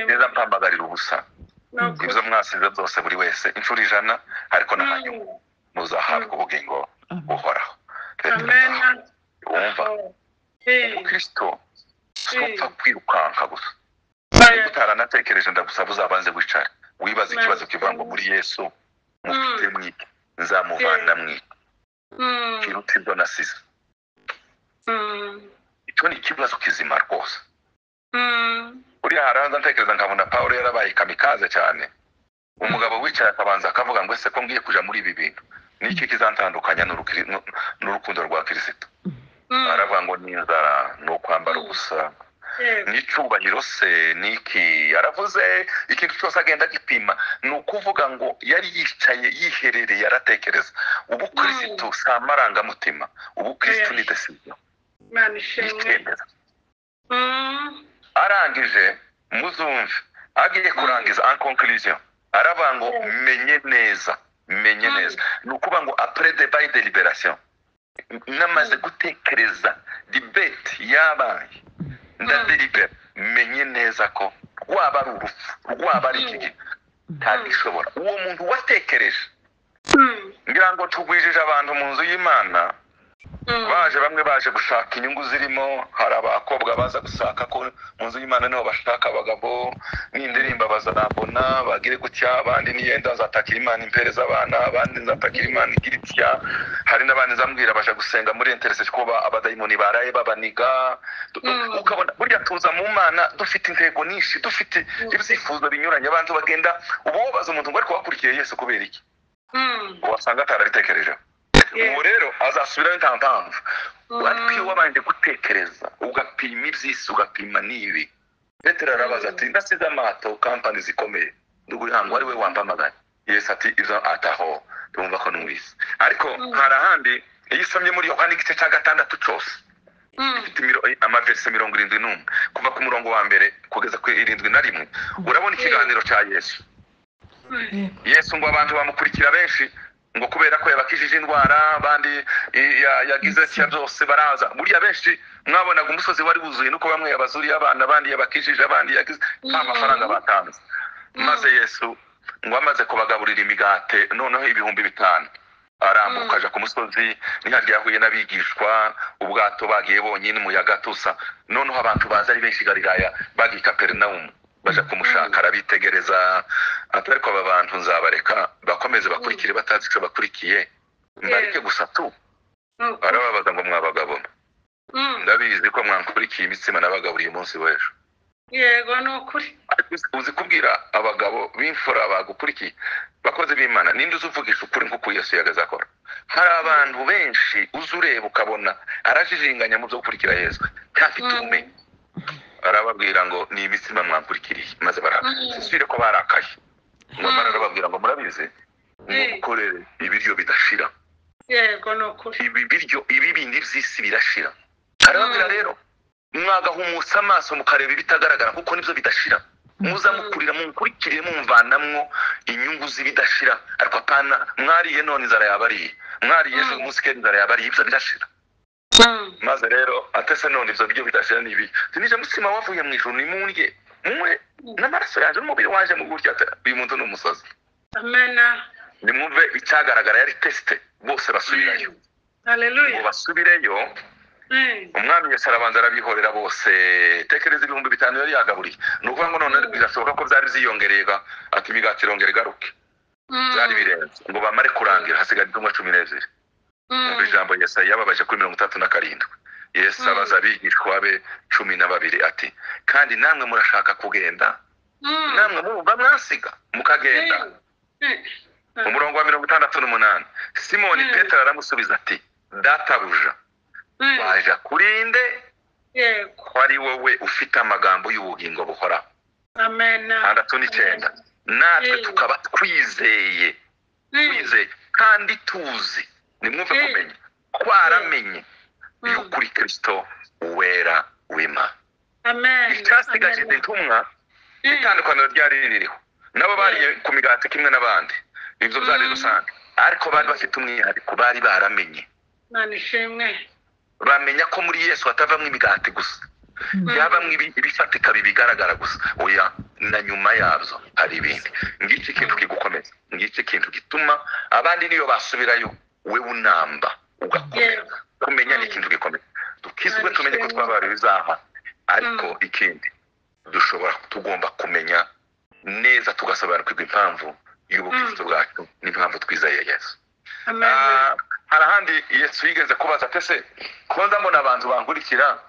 Speaker 1: Neza mpamagarira ubusa ibyo mwasize byose buri wese inshuro 100, ariko na hanyuma muzahabwa ubugingo buhoraho.
Speaker 2: Amen.
Speaker 1: Wumva Kristo supfa kwirukanka gusa. Utaranatekereje ndagusaba uzabanze wicare wibaza ikibazo kivuga ngo muri Yesu mufite mwiki nzamuvana mwiki kiruta ibyo nasize. Icyo ni ikibazo kizima rwose. Uriya haraza ntekereza nkabona Pawulo yarabaye kamikaze cyane. Umugabo wicaye akabanza akavuga ngo ese ko ngiye kuja muri ibi bintu niki kizantandukanya n'urukundo rwa Kristo. Aravuga ngo ni inzara, ni ukwambara ubusa,
Speaker 2: Yego.
Speaker 1: n'icubahiro se niki yaravuze ikintu cyose agenda gipima ni ukuvuga ngo yari yicaye yiherereye aratekereza ubukristo si amarangamutima ubukristo ni decision
Speaker 2: Imana ishimwe.
Speaker 1: icyemezo
Speaker 2: Mm.
Speaker 1: arangije muzumve agiye kurangiza en conclusion aravuga ngo menye neza ni ukuvuga ngo après débat et délibération namaze gutekereza debate yabaye ndadelibera menye neza ko rwaba ari urupfu rwaba ari iki ntagishobora uwo muntu watekereje ngira ngo tugwijije abantu mu nzu y'Imana bamwe baje gushaka inyungu zirimo hari abakobwa baza gusaka ko mu nzu y'Imana niho bashaka abagabo n'indirimba bazabona bagire gutya abandi niyenda zatakira Imana impereza abana abandi zatakira Imana igitya hari n'abandi zambwira baje gusenga muri interesse ko abadayimoni baraye babaniga ukabona burya tuza mu Mana dufite intego nyinshi dufite ibyifuzo binyuranye abantu bagenda ubu baza umuntu ngo ariko wakurikiye Yesu kubera iki wasanga atarabitekereje ubu rero azasubirayo nta mpamvu ariko iyo wabanje gutekereza ugapima iby'isi ugapima n'ibi Petero arabaza ati ndasize amato kampani zikomeye nduguhango ari we wampamagara Yesu ati ibyo ataho tumva ko numvise ariko hari ahandi iyo usomye muri Yohana igice cya 6 cyose amaverse 71 kuva ku murongo wa mbere kugeza ku 71 urabona ikiganiro cya Yesu ngo abantu bamukurikira benshi ngo kubera ko yabakijije indwara abandi yagize cya byose baraza buriya benshi mwabonaga umusozi wari wuzuye nuko bamwe yabazuriye abana abandi yabakijije abandi yagize amafaranga batanze maze Yesu ngo amaze kubagaburira imigate noneho 5,000 arambuka aja ku musozi niharya yahuye n'abigishwa ubwato bagiye bonyine umuyaga tusa noneho abantu baza ari benshi Galilaya bagiye Kaperinaumu baje kumushaka arabitegereza atari ko aba bantu nzabareka bakomeze bakurikire batazi icyo bakurikiye mbareke gusa tu barababaza ngo mwabagabo ndabizi ko mwankurikiye imitsima nabagaburiye umunsi w'ejo
Speaker 2: yego nukuri
Speaker 1: uzi kubwira abagabo b'imfura bagukurikiye bakoze b'Imana ninde uzuvugisha ukuri nk'uko Yesu yagaza akora hari abantu benshi uzureba ukabona arajijinganya mu byo gukurikira Yesu ntafite ubumenyi arababwira ngo ni imitsima mwankurikiriye maze barasubire ko barakaye ngo barababwira ngo murabize mukorere ibiryo bidashira
Speaker 2: yego nukuri
Speaker 1: ibi bindi by'isi birashira arababwira rero mwagahumutsa amaso mukareba ibitagaragara kuko nibyo bidashira muza mukurira munkurikire mumvanamwo inyungu z'ibidashira ariko apana mwariye none inzara yabariye mwariye ejo umunsi kera inzara yabariye ibyo birashira maze rero atese none ibyo biryo bidashira nibi tunije mutsima wavuye mu ijuru nimundye mwe n'amaraso yaje n'umubiri waje mu gutya uyu muntu n'umusozi
Speaker 2: amena
Speaker 1: nimwumve icyagaragara yari teste bose basubirayo
Speaker 2: haleluya
Speaker 1: basubireyo umwami Yesu arabanza arabihorera bose tekereza 5,000 yari yagaburiye nukuvuga ngo none birashoboka ko byari ziyongerega ati imigati irongera igaruke byari birenze ngo bamare kurangira hasigaye 12 mu ijambo Yesu yababaje kuri 37 Yesu abaza abigishwa be 12 ati kandi namwe murashaka kugenda namwe mumva mwasiga mukagenda umurongo wa 68 Simoni Petero aramusubiza ati databuja waje kurinde ko ari wowe ufite amagambo y'ubugingo buhora
Speaker 2: amen
Speaker 1: 69 natwe tukaba twizeye kandi tuzi nimwumve kumenya twaramenye y'ukuri Kristo wera w'Imana
Speaker 2: amen
Speaker 1: icyasigaje intumwa itandukaniro ryari ririho nabo bari ku migati kimwe n'abandi ibyo byari rusange ariko bari bafite umwihariko bari baramenye
Speaker 2: manishimwe
Speaker 1: bamenya ko muri Yesu atavamwe imigati gusa yabamwe ibifatika bibigaragara gusa oya na nyuma yabyo hari ibindi ngiki kintu kigukomeza ngiki kintu gituma abandi niyo basubirayo we unamba ugakomera kumenya ni ikintu gikomeye tukizwe tumenye ko twabari bizaha ariko ikindi tugomba kumenya neza tugasobanukirwa impamvu y'ubukristo bwacu n'impamvu twizeye Yesu hari ahandi Yesu yigeze kubaza atese konza mbona abantu bankurikira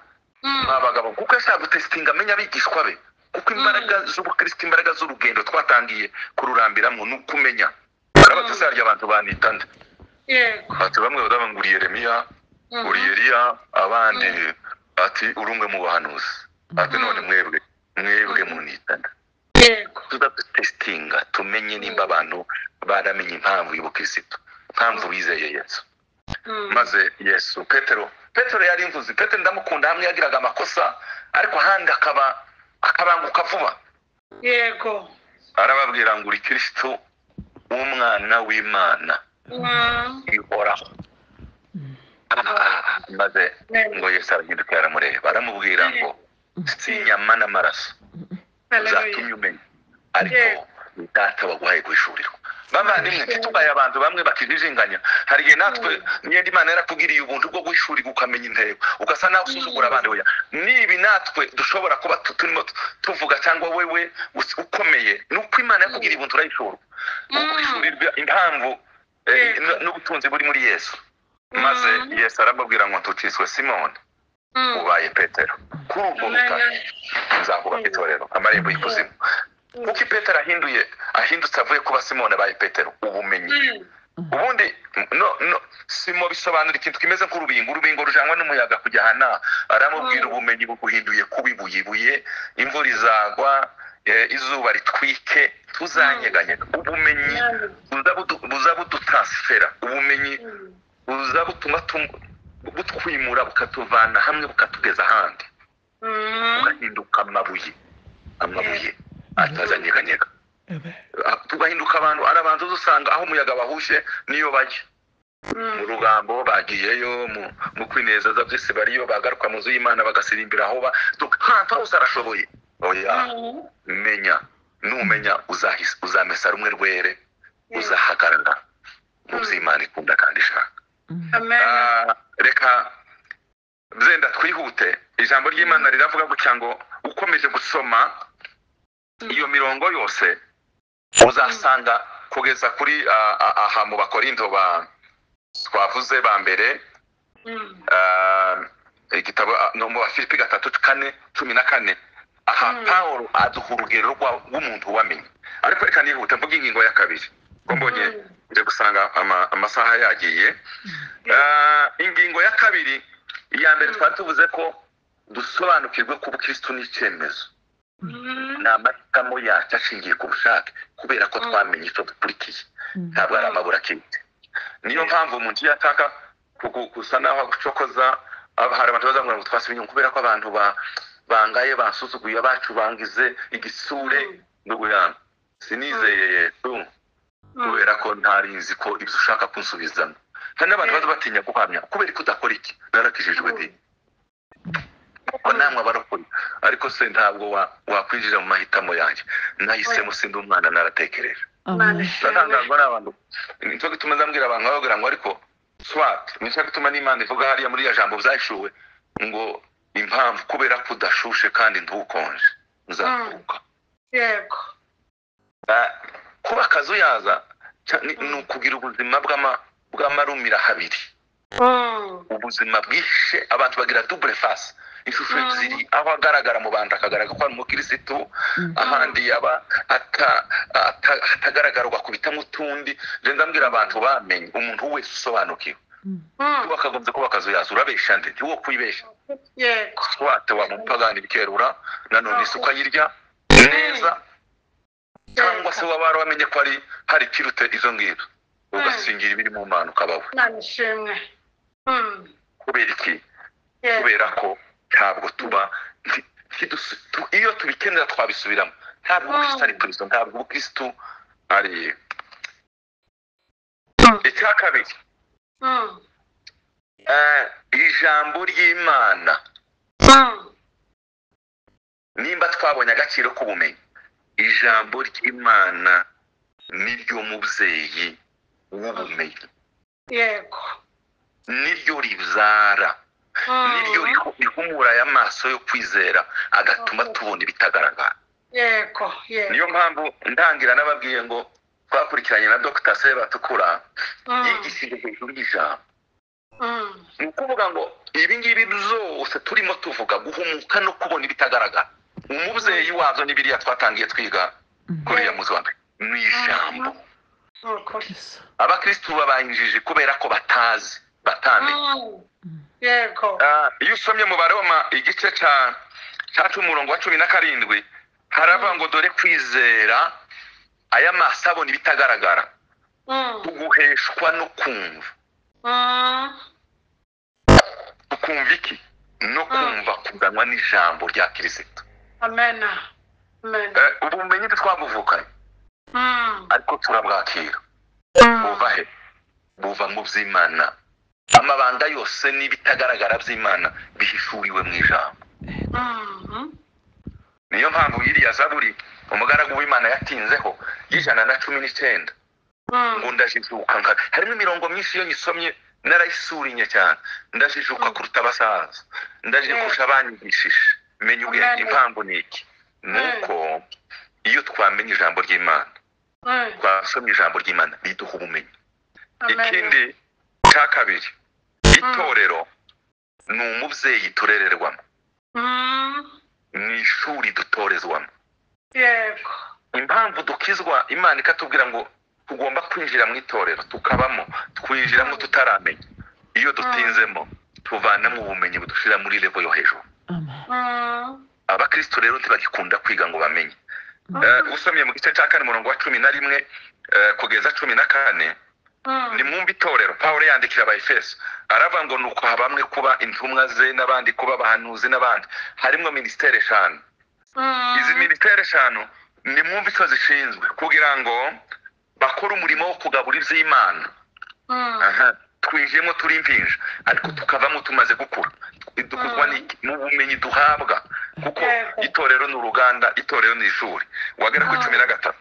Speaker 1: abagabo kuko yashaka gutestinga amenya abigishwa be kuko imbaraga z'ubukristo imbaraga z'urugendo twatangiye kururambiramo n'ukumenya arabatse harya abantu banitanda
Speaker 2: yego
Speaker 1: ati bamwe badabanguriye Yeremiya uri Eliya abandi ati urumwe mu bahanuzi ati none mwebwe munitana
Speaker 2: yego
Speaker 1: tudatestinga tumenye nimba abantu baramenye impamvu y'ubukristo, impamvu bizeye Yesu. Maze Yesu Petero yari imvuzi. Petero ndamukunda, hamwe yagiraga amakosa ariko ahandi akabanguka vuba.
Speaker 2: yego
Speaker 1: Arababwira ngo uri Kristo, umwana w'Imana ihoraho. Maze ngo Yesu arahinduka aramureba, aramubwira ngo si inyama n'amaraso zatumye umenya, ariko data waguhaye guhishurirwa. Bavandimwe, ntitubaye abantu bamwe bakijijinganya. Hari igihe natwe niyo Imana yarakugiriye ubuntu bwo guhishurirwa ukamenya intego, ugasa nawe usuzugura abandi. Oya, nibi natwe dushobora kuba turimo tuvuga cyangwa wewe ukomeye, nuko Imana yakugiriye ubuntu urayishura guhishurirwa impamvu n'ubutunzi buri muri Yesu. Maze Yesu arababwira ngo ntuciswe Simoni, ubaye Petero. Kuri ubwo butaka nzakubaka itorero, amarembo y'ikuzimu. Kuko Petero ahindutse avuye kuba Simoni abaye Petero, ubumenyi. Ubundi Simo bisobanura ikintu kimeze nk'urubingo. Urubingo rujanwa n'umuyaga kujya hana. Aramubwira ubumenyi buguhinduye kuba ibuye, imvura izagwa, izuba ritwike, tuzanyeganyega. Ubumenyi buza budutransfera, ubumenyi buza butuma butwimura bukatuvana hamwe bukatugeza ahandi, bugahinduka amabuye atazanyeganyega. Tugahinduka abantu, ari abantu dusanga aho umuyaga bahushe niyo bajya. Mu rugambo bagiyeyo, mu kwinezeza byose bariyo, bagaruka mu nzu y'Imana bagasirimbira aho hantu hose arashoboye. Oya, numenya uzamesa rumwe rwere, uzahagarara mu by'Imana ikunda kandi ishaka. Reka byenda twihute. Ijambo ry'Imana riravuga gutya ngo ukomeje gusoma iyo mirongo yose uzasanga kugeza kuri aha mu Bakorinto twavuze ba mbere, igitabo no mu Filipi 3:4-14. Aha Paulo aduha urugero rw'umuntu wamenye. Ariko reka nihute mvuga ingingo ya kabiri ko mbonye nje gusanga amasaha yagiye. Ingingo ya kabiri, iya mbere twari tuvuze ko dusobanukirwe ko ubukristo ni icyemezo, n'amahitamo yacu ashingiye ku bushake, kubera ko twamenye icyo dukurikiye, ntabwo ari amaburakindi. Niyo mpamvu umuntu yataka gusa naho gucokoza. Hari abantu bazavuga ngo twasubiye kubera ko abantu bangaye basuzuguye abacu bangize igisure n'ubuyana. Sinizeye Yesu kubera ko ntarinzi ko ibyo ushaka kunsubizamo. Kandi abantu baza batinya guhamya kubera ko udakora iki. Narakijijwe ndi ko namwe barokora, ariko se ntabwo wakwinjira mu mahitamo yanjye. Nahisemo sindi umwana, naratekereje. Natangazwa n'abantu. Nicyo gituma ndambwira abantu bavuga ngo ariko swat, nicyo gituma n'Imana ivuga hariya muri ya jambo byahishuwe ngo impamvu kubera ko udashushe kandi ntukonje nzakuruka.
Speaker 2: yego
Speaker 1: Kuba akazu yaza ni ukugira ubuzima bw'amarumira habiri. Ubuzima bwishe, abantu bagira double face, ishusho ebyiri, aho agaragara mu bantu akagaragara ko ari umukirisitu, ahandi yaba atagaragara ugakubitamo utundi. Je ndambwira abantu bamenye umuntu wese usobanukiwe wakagombye kuba akazu yaza. Urabesha nde? Ntiwo kwibesha.
Speaker 2: yego
Speaker 1: Swate wa mupagani bikerura nanone isuka yirya neza, cyangwa se waba wamenye ko hari kirute izo ngizo, ugasingira ibiri mu Mana ukabaho.
Speaker 2: nanishimwe
Speaker 1: Kubera iki? Kubera ko ntabwo tuba iyo tubikenera twabisubiramo. Ntabwo ubukristo ari turizo, ntabwo ubukristo ari. Icya kabiri, ijambo ry'Imana, nimba twabonye agaciro k'ubumenyi, ijambo ry'Imana niryo mubyeyi w'ubumenyi.
Speaker 2: yego
Speaker 1: Niryo ribyara, niryo rihumura y'amaso yo kwizera agatuma tubona ibitagaragara.
Speaker 2: yego
Speaker 1: Niyo mpamvu ndangira n'ababwiye ngo twakurikiranye na Dr. Sebatukura yigishije hejuru y'ijambo. Ni ukuvuga ngo ibi ngibi byose turimo tuvuga, guhumuka no kubona ibitagaragara, umubyeyi wazo ni biriya twatangiye twiga kuri ya muzi wa mbere, ni ijambo. Abakristo babayinjije kubera ko batamenye.
Speaker 2: yego
Speaker 1: Iyo usomye mu Baroma igice cyacu umurongo wa 17 haravuga ngo dore kwizera aya maso abona ibitagaragara tuguheshwa no kumva. Tukumva iki? No kumva kuganwa n'ijambo rya Kristo.
Speaker 2: Amen. Amen.
Speaker 1: Ubumenyi twabuvukanye ariko turabwakira. Buva he? Buva mu by'Imana. Amabanga yose n'ibitagaragara by'Imana bihishuriwe mu ijambo. Niyo mpamvu iriya Zaburi umugaragu w'Imana yatinzeho y'119 ngo ndajijuka. Harimo imirongo myinshi iyo nyisomye narayisurinye cyane. Ndajijuka kuruta abasaza, ndajikusha abanyigishije. Menya ubwenge. Impamvu ni iki? Nuko iyo twamenye ijambo ry'Imana, twasomye ijambo ry'Imana riduha ubumenyi. Ikindi cya kabiri, itorero ni umubyeyi turererwamo, ni ishuri dutorezwamo.
Speaker 2: Yego.
Speaker 1: Impamvu dukizwa, Imana ikatubwira ngo tugomba kwinjira mu itorero tukabamo, twinjiramo tutaramenya. Iyo dutinzemo tuvanamo ubumenyi budushira muri level yo hejuru. Abakristo rero ntibagikunda kwiga ngo bamenye. Usomye mu gice cya 4 umurongo wa 11 kugeza 14 ni mwumva itorero. Pawulo yandikira Abaefeso aravuga ngo nuko habamwe kuba intumwa ze n'abandi kuba abahanuzi n'abandi. Harimo ministere 5. Izi ministere 5 ni mwumva icyo zishinzwe kugira ngo bakora umurimo wo kugaburira iby'Imana. Twinjiyemo turi impinja ariko tukavamo tumaze gukura. Dukuzwa n'ubumenyi duhabwa kuko itorero n'uruganda, itorero n'ishuri. Wagera ku 13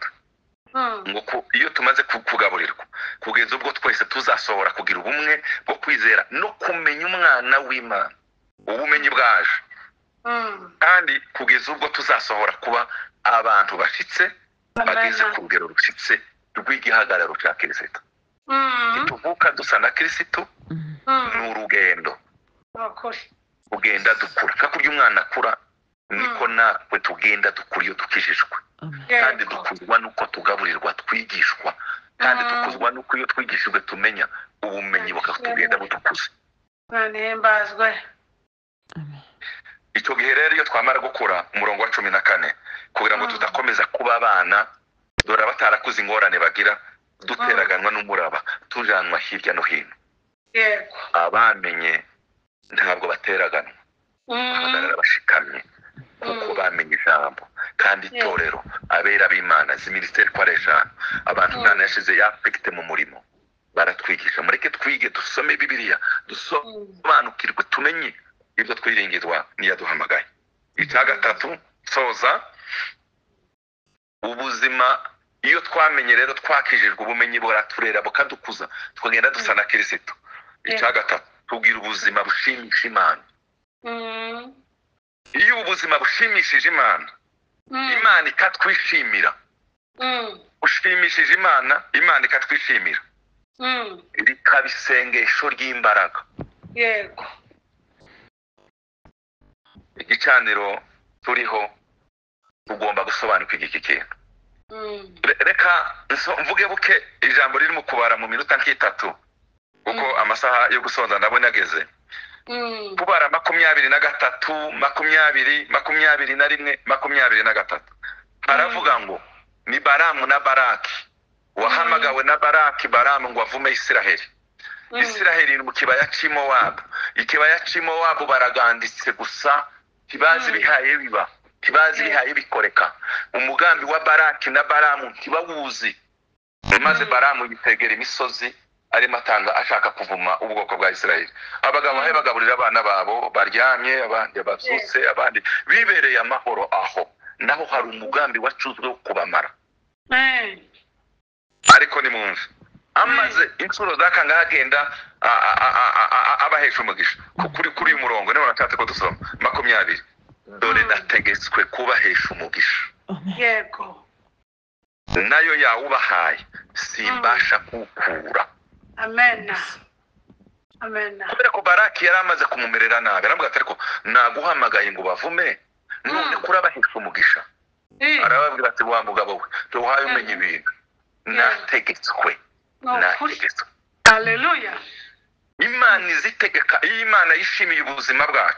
Speaker 1: ngo iyo tumaze kugaburirwa kugeza ubwo twese tuzasohora kugira ubumwe bwo kwizera no kumenya umwana w'Imana. Ubumenyi bwaje kandi kugeza ubwo tuzasohora kuba abantu bashitse bageze ku rugero rushitse rw'igihagararo cya Kristo. Tuvuka dusa na Kristo n'urugendo ugenda dukura. Kakurya umwana akura niko natwe tugenda dukura iyo dukijijwe. Kandi dukuzwa nuko tugaburirwa, twigishwa. Kandi dukuzwa nuko iyo twigishijwe tumenya ubumenyi bukatugenda budukuze.
Speaker 2: Nanimbazwe.
Speaker 1: Icyo gihe rero iyo twamara gukura umurongo wa 14 kugira ngo tudakomeza kuba abana dore batarakuze ingorane bagira, duteraganwa n'umuraba tujanwa hirya no hino.
Speaker 2: Yego.
Speaker 1: Abamenye ntabwo bateraganwa, bahagarara bashikamye kuko bamenye ijambo. Kandi itorero abera b'Imana z'iminisiteri kwa eshanu abantu Imana yashize yapekite mu murimo baratwigisha. Mureke twige, dusome Bibiliya, dusobanukirwe, tumenye ibyo twiringizwa niyaduhamagaye. Icya gatatu soza ubuzima. Iyo twamenye rero twakijijwe, ubumenyi buraturera bukadukuza twagenda dusa na Kristo. Icya gatatu tugira ubuzima bushimisha Imana. Iyo ubuzima bushimishije Imana, Imana ikatwishimira. Ushimishije Imana, Imana ikatwishimira. Rikaba isengesho ry'imbaraga.
Speaker 2: Yego.
Speaker 1: Igicaniro turiho tugomba gusobanukirwa iki kintu. Reka mvuge buke ijambo ririmo kubara mu minota nk'itatu kuko amasaha yo gusonza ndabona ageze. Kubara 23, 20, 21, 23 haravuga ngo ni Baramu na Baraki wahamagawe na Baraki. Baramu ngo avume Isiraheli. Isiraheli ni mu kibaya cy'Imowabu. Ikibaya cy'Imowabu baraganditse gusa, kibazi bihaye biba, kibazi bihaye bikoreka. Umugambi wa Baraki na Baramu ntibawuzi. Maze Baramu yitegera imisozi arimo atanga ashaka kuvuma ubwoko bwa Isiraheli. Abagabo he bagaburira abana babo baryamye, abandi babyutse, abandi bibereye amahoro aho. Naho hari umugambi wacuzwe wo kubamara. Ariko ni munsi amaze insuro zakanga agenda abahesha umugisha kuri umurongo niho natatse ko dusoma 20. Dore nategetswe kubahesha umugisha.
Speaker 2: Yego.
Speaker 1: Nayo yawubahaye simbasha kukura.
Speaker 2: Amen. Amen.
Speaker 1: Kubera ko Baraki yaramaze kumumerera nabi, aravuga ati ariko naguhamagaye ngo bavume none kurabahesha umugisha. Arababwira ati wa mugabo we tuhaye umenye ibintu. Nategetswe. Nategetswe.
Speaker 2: Haleluya.
Speaker 1: Imana izitegeka. Imana yishimiye ubuzima bwacu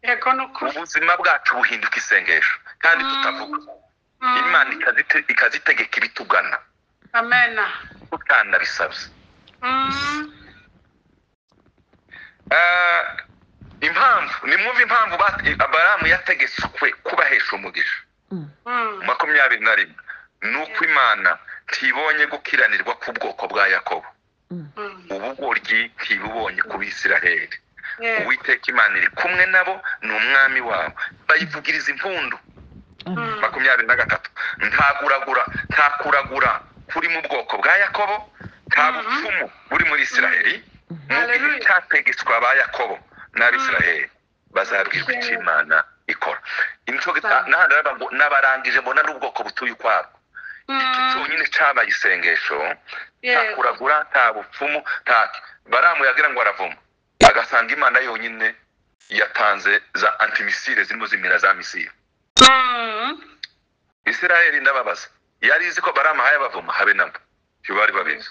Speaker 2: Yego nukuri.
Speaker 1: ubuzima bwacu buhinduka isengesho kandi tutavuga imana ikazitegeka ibitugana
Speaker 2: Amen.
Speaker 1: tutanabisabye. Impamvu nimwumva impamvu Aburahamu yategetswe kubahesha umugisha 21 nuko imana ntibonye gukiranirwa k'ubwoko bwa Yakobo, ubugoryi ntibubonye ku Bisiraheli. Uwiteka Imana iri kumwe nabo, ni umwami wabo, bayivugiriza impundu. 23 nta kuragura kuri mu bwoko bwa Yakobo, nta bupfumu buri muri Isiraheli. Nubwo cyategetswe aba Yakobo n'Abisiraheli bazabwirwa icyo Imana ikora. N'abarangije mbona n'ubwoko butuye ukwabo. Iki cyonyine cyabaye isengesho, nta kuragura, nta bupfumu, Baramu yagira ngo aravuma, agasanga Imana yonyine yatanze za antimisile zirimo zimira za misile. Isiraheli ndababaza, yari izi ko Baramu ahaye abavuma habe nabo, bari babizi.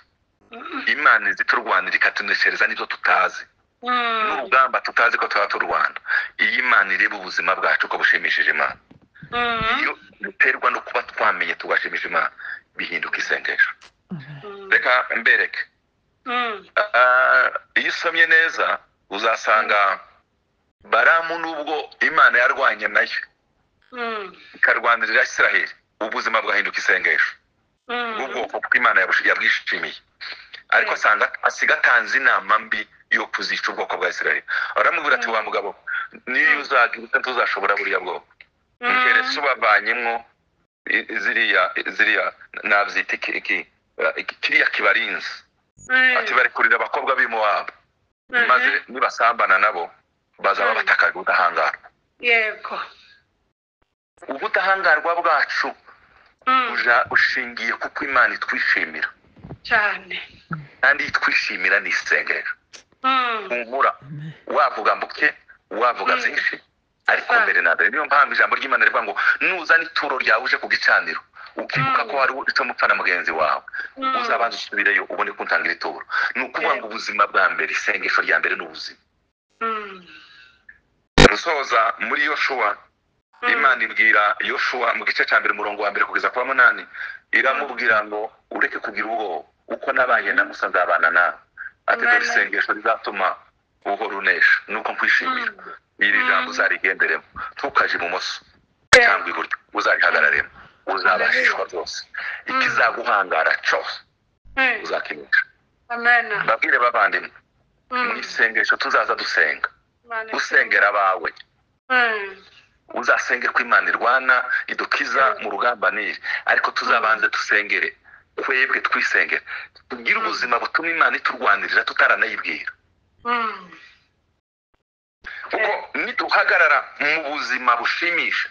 Speaker 1: Imana izi turwanira ikatuneshereza n'ibyo tutazi, n'urugamba tutazi ko turwana. Iyi Imana ireba ubuzima bwacu ko bushimishije Imana, iyo biterwa no kuba twamenye tugashimisha Imana, bihinduka isengesho. Reka mbereke, iyo usomye neza uzasanga Baramu nubwo Imana yarwanye nayo ikarwanirira Isiraheli, ubuzima bwahinduka isengesho ubwoko bw'Imana yabwishimiye. Ariko asanga asigatanze inama mbi yo kuzica ubwoko bwa Isiraheli. Aramubwira ati, wa mugabo, niyo uzagira tuzashobora buriya bwoko, ngeretse ubavanyemo ziriya nabyita kiriya kibarinzi. Ati bari kurira abakobwa b'Imowabu, maze nibasambana nabo bazaba batakaje ubudahangarwa.
Speaker 2: Yego.
Speaker 1: Ubudahangarwa bwacu ushingiye kuko Imana itwishimira
Speaker 2: cyane,
Speaker 1: kandi itwishimira ni isengesho. Humura, wavuga mbuke, wavuga byinshi, ariko mbere na mbere niyo mpamvu ijambo ry'Imana rivuga ngo nuzana ituro ryawe uje ku gicaniro ukibuka ko wari icyo mupfa na mugenzi wawe, uzabanza usubireyo ubone kuntangira ituro. Ni ukuvuga ngo ubuzima bwa mbere, isengesho rya mbere ni ubuzima. Rusoza muri Yoshuwa, Imana ibwira Yoshuwa mu gice cya mbere umurongo wa mbere kugeza kwa 8, iramubwira ngo ureke kugira ubwoba, uko nabaye na Musa nzabana nawe. Ati dore isengesho rizatuma uhora unesha, nuko nkwishimira. Iri jambo uzarigenderemo, ntukaje ibumoso cyangwa iburyo, uzarihagararemo, uzabashishwa byose. Ikizaguhangara cyose uzakinisha.
Speaker 2: Amen.
Speaker 1: Babwire bavandimwe, mu isengesho tuzaza dusenga, dusengera abawe. Uzasenge ko Imana irwana idukiza mu rugamba niri, ariko tuzabanze dusengere kwebwe, twisengere, tugire ubuzima butuma Imana iturwanirira tutaranayibwira. Kuko niduhagarara mu buzima bushimisha